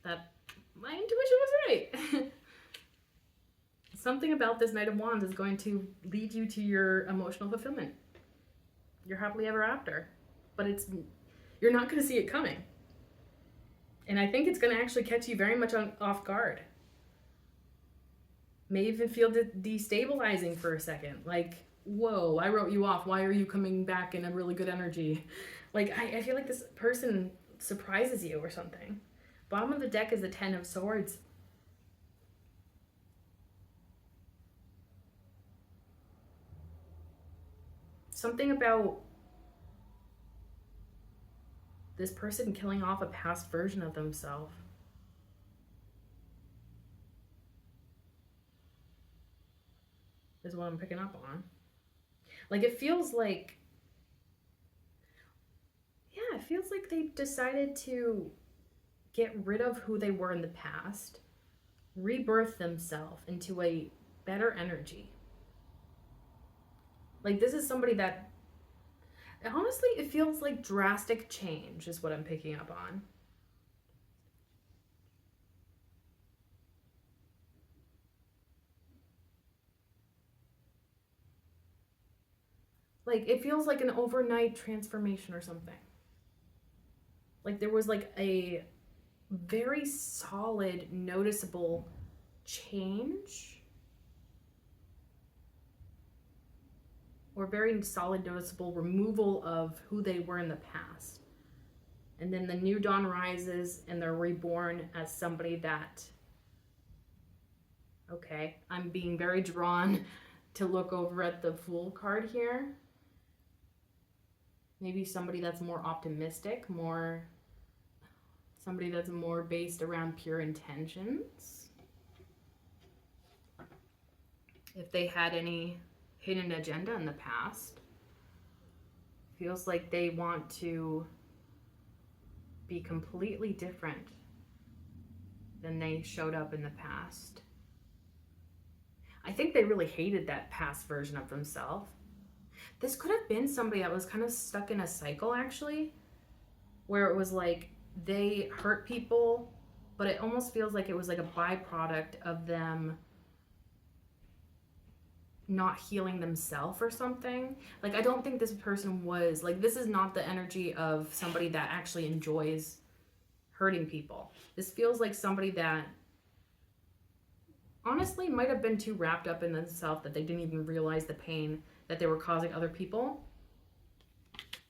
that my intuition was right. Something about this Knight of Wands is going to lead you to your emotional fulfillment. You're happily ever after. But you're not going to see it coming. And I think it's going to actually catch you very much off guard. May even feel destabilizing for a second. Like, whoa, I wrote you off. Why are you coming back in a really good energy? Like, I feel like this person surprises you or something. Bottom of the deck is the Ten of Swords. Something about this person killing off a past version of themselves. is what I'm picking up on. Like, it feels like, yeah, it feels like they decided to get rid of who they were in the past, rebirth themselves into a better energy. Like, this is somebody that, honestly, it feels like drastic change is what I'm picking up on. Like, it feels like an overnight transformation or something. Like, there was like a very solid, noticeable change, or very solid, noticeable removal of who they were in the past. And then the new dawn rises and they're reborn as somebody that, okay, I'm being very drawn to look over at the Fool card here. Maybe somebody that's more optimistic, somebody that's more based around pure intentions. If they had any hidden agenda in the past, feels like they want to be completely different than they showed up in the past. I think they really hated that past version of themselves. This could have been somebody that was kind of stuck in a cycle, actually, where it was like they hurt people, but it almost feels like it was like a byproduct of them not healing themselves or something. Like, I don't think this person was, like, this is not the energy of somebody that actually enjoys hurting people. This feels like somebody that honestly might have been too wrapped up in themselves that they didn't even realize the pain that they were causing other people.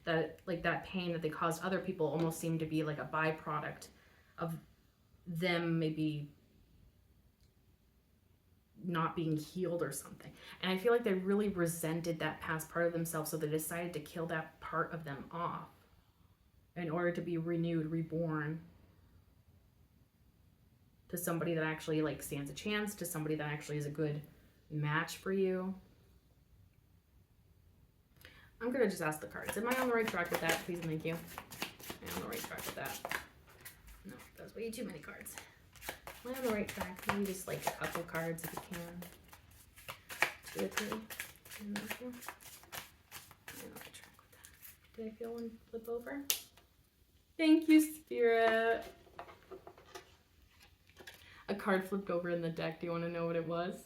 That, like, that pain that they caused other people almost seemed to be like a byproduct of them maybe not being healed or something. And I feel like they really resented that past part of themselves, so they decided to kill that part of them off in order to be renewed, reborn to somebody that actually, like, stands a chance, to somebody that actually is a good match for you. I'm gonna just ask the cards. Am I on the right track with that? Please and thank you. Am I on the right track with that? No, that's way too many cards. Am I on the right track? Maybe just like a couple cards if you can. 2 or 3. Am I on the right track with that? Did I feel one flip over? Thank you, Spirit. A card flipped over in the deck. Do you want to know what it was?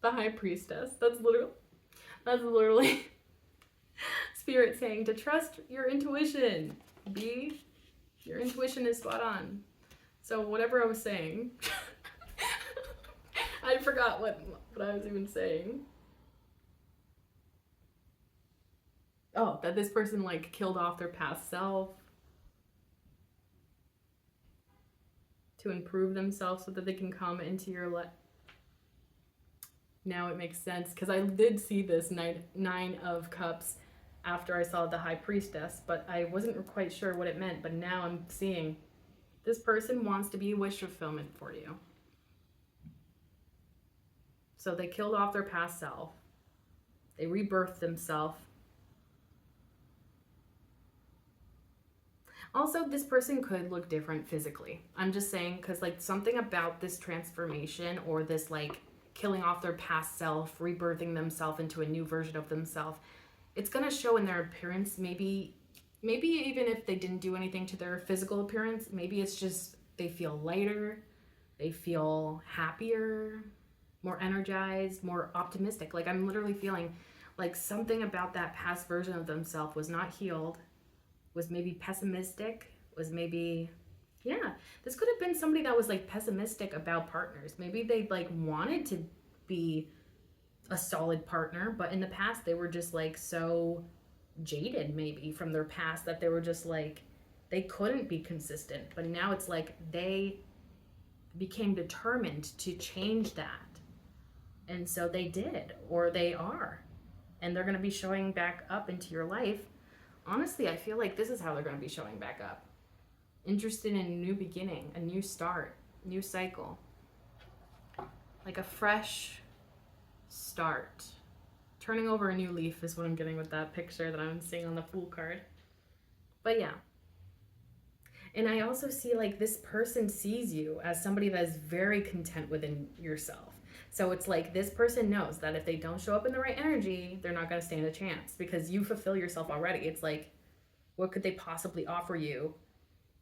The High Priestess. That's literally Spirit saying to trust your intuition. Your intuition is spot on. So whatever I was saying, I forgot what I was even saying. Oh, that this person, like, killed off their past self to improve themselves so that they can come into your life. Now it makes sense, because I did see this Nine of Cups after I saw the High Priestess, but I wasn't quite sure what it meant. But now I'm seeing this person wants to be wish fulfillment for you. So they killed off their past self. They rebirthed themselves. Also, this person could look different physically. I'm just saying, because, like, something about this transformation, or this, like, killing off their past self, rebirthing themselves into a new version of themselves, it's going to show in their appearance. Maybe even if they didn't do anything to their physical appearance, maybe it's just they feel lighter, they feel happier, more energized, more optimistic. Like, I'm literally feeling like something about that past version of themselves was not healed, was maybe pessimistic, was maybe, yeah, this could have been somebody that was, like, pessimistic about partners. Maybe they, like, wanted to be a solid partner, but in the past they were just, like, so jaded maybe from their past that they were just like, they couldn't be consistent. But now it's like they became determined to change that, and so they did, or they are, and they're going to be showing back up into your life. Honestly, I feel like this is how they're going to be showing back up. Interested in a new beginning, a new start, new cycle, like a fresh start. Turning over a new leaf is what I'm getting with that picture that I'm seeing on the Fool card. But yeah. And I also see like this person sees you as somebody that is very content within yourself. So it's like this person knows that if they don't show up in the right energy, they're not going to stand a chance because you fulfill yourself already. It's like, what could they possibly offer you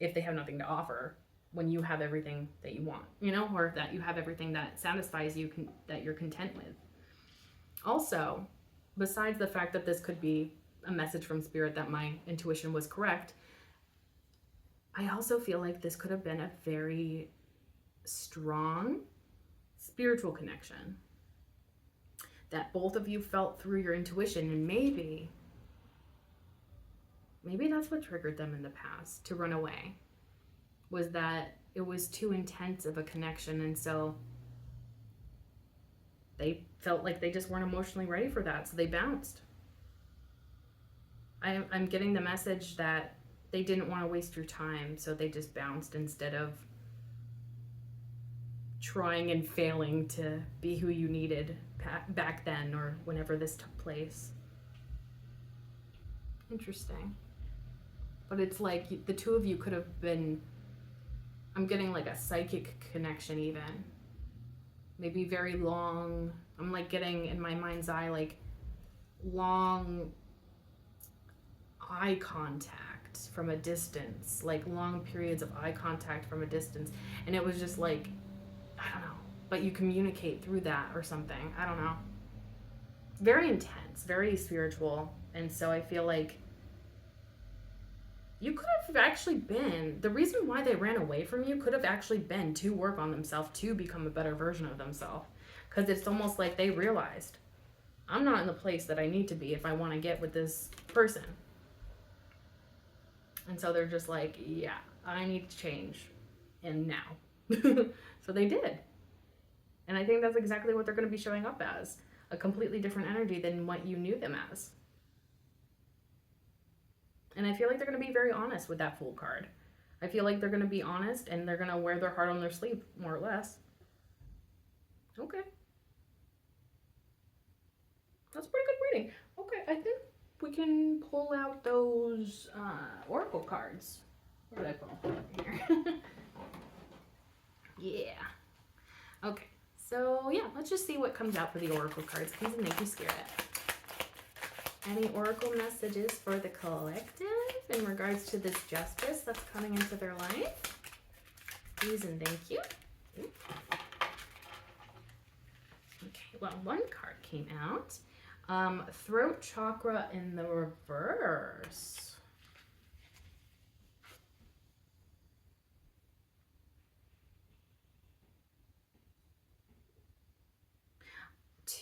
if they have nothing to offer when you have everything that you want, you know, or that you have everything that satisfies you, that you're content with. Also, besides the fact that this could be a message from spirit that my intuition was correct, I also feel like this could have been a very strong spiritual connection that both of you felt through your intuition, and maybe that's what triggered them in the past to run away, was that it was too intense of a connection, and so they felt like they just weren't emotionally ready for that, so they bounced. I'm getting the message that they didn't want to waste your time, so they just bounced instead of trying and failing to be who you needed back then or whenever this took place. Interesting. But it's like the two of you could have been, I'm getting like a psychic connection even. Maybe very long, I'm like getting in my mind's eye like long eye contact from a distance, like long periods of eye contact from a distance. And it was just like, I don't know, but you communicate through that or something. I don't know. Very intense, very spiritual. And so I feel like you could have actually been, the reason why they ran away from you could have actually been to work on themselves, to become a better version of themselves. Because it's almost like they realized, I'm not in the place that I need to be if I want to get with this person. And so they're just like, yeah, I need to change. And now. So they did. And I think that's exactly what they're going to be showing up as. A completely different energy than what you knew them as. And I feel like they're going to be very honest with that Fool card. I feel like they're going to be honest and they're going to wear their heart on their sleeve, more or less. Okay. That's a pretty good reading. Okay, I think we can pull out those oracle cards. Where did I put them? Here. Yeah. Okay, so yeah, let's just see what comes out for the oracle cards. Please and thank you, Spirit. Any oracle messages for the collective in regards to this justice that's coming into their life? Please and thank you. Okay, well, one card came out. Throat chakra in the reverse.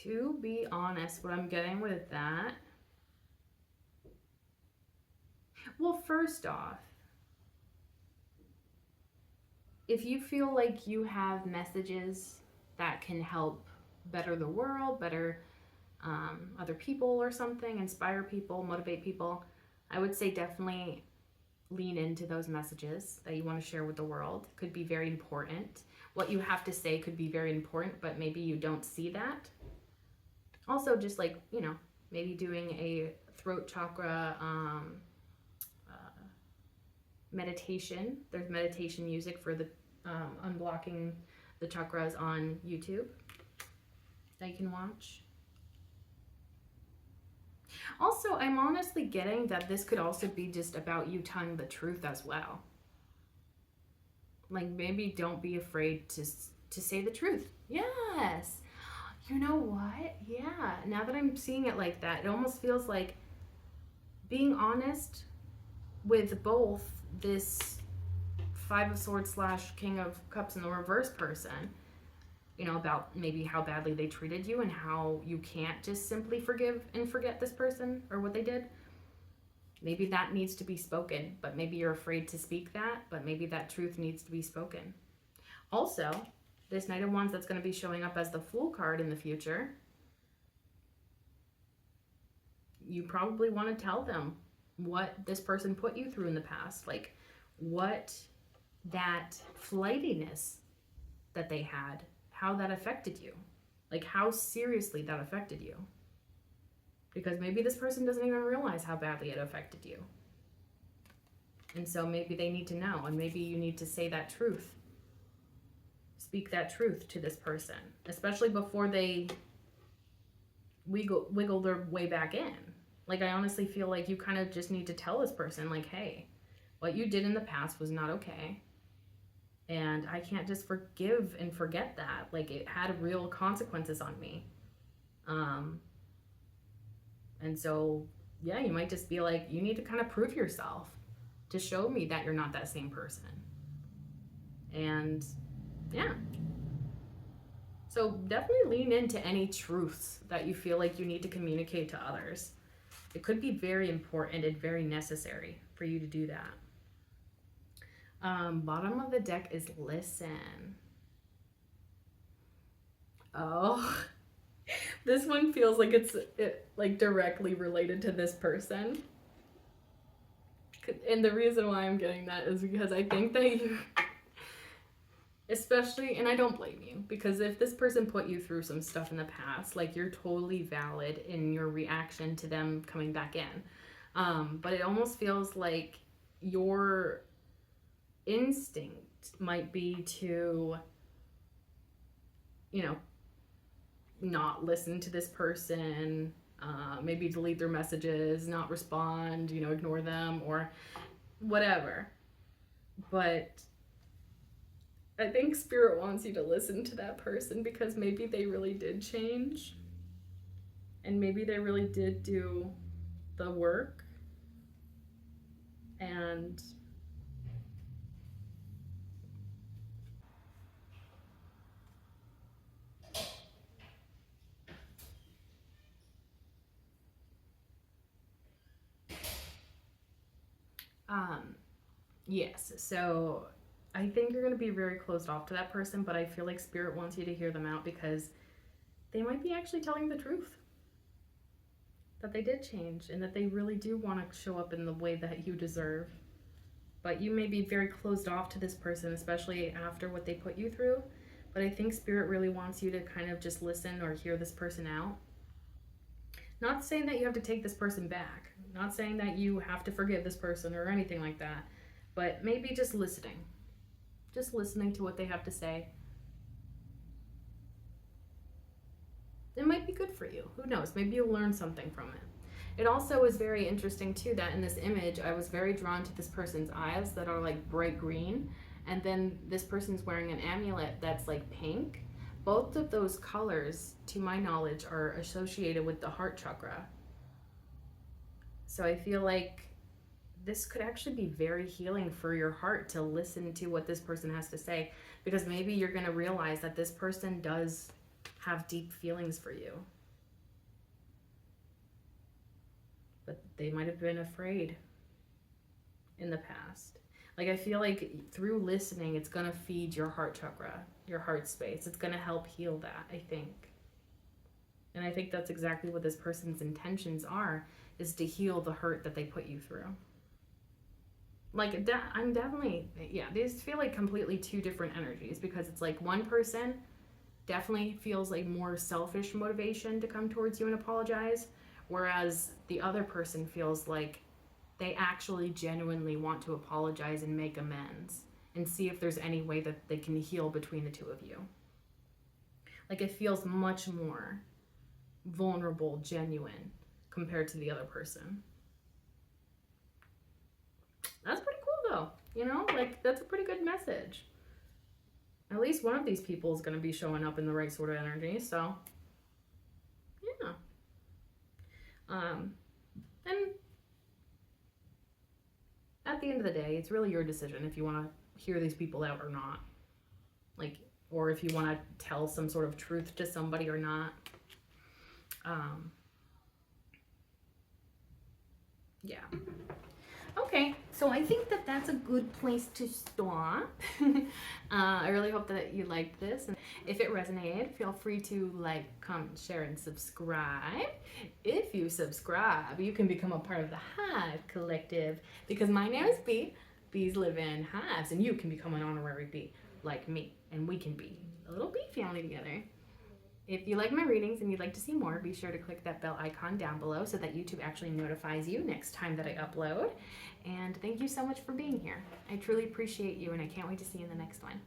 To be honest, what I'm getting with that, well, first off, if you feel like you have messages that can help better the world, better other people or something, inspire people, motivate people, I would say definitely lean into those messages that you want to share with the world. Could be very important. What you have to say could be very important, but maybe you don't see that. Also, just like, you know, maybe doing a throat chakra meditation. There's meditation music for the unblocking the chakras on YouTube that you can watch. Also, I'm honestly getting that this could also be just about you telling the truth as well. Like, maybe don't be afraid to say the truth. Yes. You know what? Yeah. Now that I'm seeing it like that, it almost feels like being honest with both this Five of Swords / King of Cups in the reverse person, you know, about maybe how badly they treated you and how you can't just simply forgive and forget this person or what they did. Maybe that needs to be spoken, but maybe you're afraid to speak that, but maybe that truth needs to be spoken. Also, this Knight of Wands that's going to be showing up as the Fool card in the future, you probably want to tell them what this person put you through in the past, like what that flightiness that they had, how that affected you. Like how seriously that affected you. Because maybe this person doesn't even realize how badly it affected you. And so maybe they need to know, and maybe you need to say that truth. Speak that truth to this person, especially before they wiggle their way back in. Like, I honestly feel like you kind of just need to tell this person, like, hey, what you did in the past was not okay. And I can't just forgive and forget that. Like, it had real consequences on me. And so, yeah, you might just be like, you need to kind of prove yourself to show me that you're not that same person. And yeah. So definitely lean into any truths that you feel like you need to communicate to others. It could be very important and very necessary for you to do that. Bottom of the deck is listen. Oh, this one feels like it's like directly related to this person. And the reason why I'm getting that is because I think that you, especially, and I don't blame you, because if this person put you through some stuff in the past, like, you're totally valid in your reaction to them coming back in. But it almost feels like your instinct might be to, you know, not listen to this person, maybe delete their messages, not respond, you know, ignore them or whatever. But I think Spirit wants you to listen to that person because maybe they really did change. And maybe they really did do the work. And yes, so I think you're going to be very closed off to that person, but I feel like Spirit wants you to hear them out because they might be actually telling the truth. That they did change and that they really do want to show up in the way that you deserve. But you may be very closed off to this person, especially after what they put you through. But I think Spirit really wants you to kind of just listen or hear this person out. Not saying that you have to take this person back. Not saying that you have to forgive this person or anything like that. But maybe just listening. Just listening to what they have to say. It might be good for you. Who knows? Maybe you'll learn something from it. It also is very interesting too that in this image I was very drawn to this person's eyes that are like bright green, and then this person's wearing an amulet that's like pink. Both of those colors, to my knowledge, are associated with the heart chakra. So I feel like this could actually be very healing for your heart to listen to what this person has to say, because maybe you're going to realize that this person does have deep feelings for you. But they might have been afraid in the past. Like, I feel like through listening, it's going to feed your heart chakra, your heart space. It's going to help heal that, I think. And I think that's exactly what this person's intentions are, is to heal the hurt that they put you through. Like, I'm definitely, yeah, these feel like completely two different energies, because it's like one person definitely feels like more selfish motivation to come towards you and apologize, whereas the other person feels like they actually genuinely want to apologize and make amends and see if there's any way that they can heal between the two of you. Like, it feels much more vulnerable, genuine compared to the other person. That's pretty cool though, you know, like, that's a pretty good message. At least one of these people is going to be showing up in the right sort of energy, so yeah. And at the end of the day, it's really your decision if you want to hear these people out or not. Like, or if you want to tell some sort of truth to somebody or not. Yeah. Okay, so I think that that's a good place to stop. I really hope that you liked this. And if it resonated, feel free to like, comment, share, and subscribe. If you subscribe, you can become a part of the Hive Collective, because my name is Bee. Bees live in hives, and you can become an honorary bee like me, and we can be a little bee family together. If you like my readings and you'd like to see more, be sure to click that bell icon down below so that YouTube actually notifies you next time that I upload. And thank you so much for being here. I truly appreciate you, and I can't wait to see you in the next one.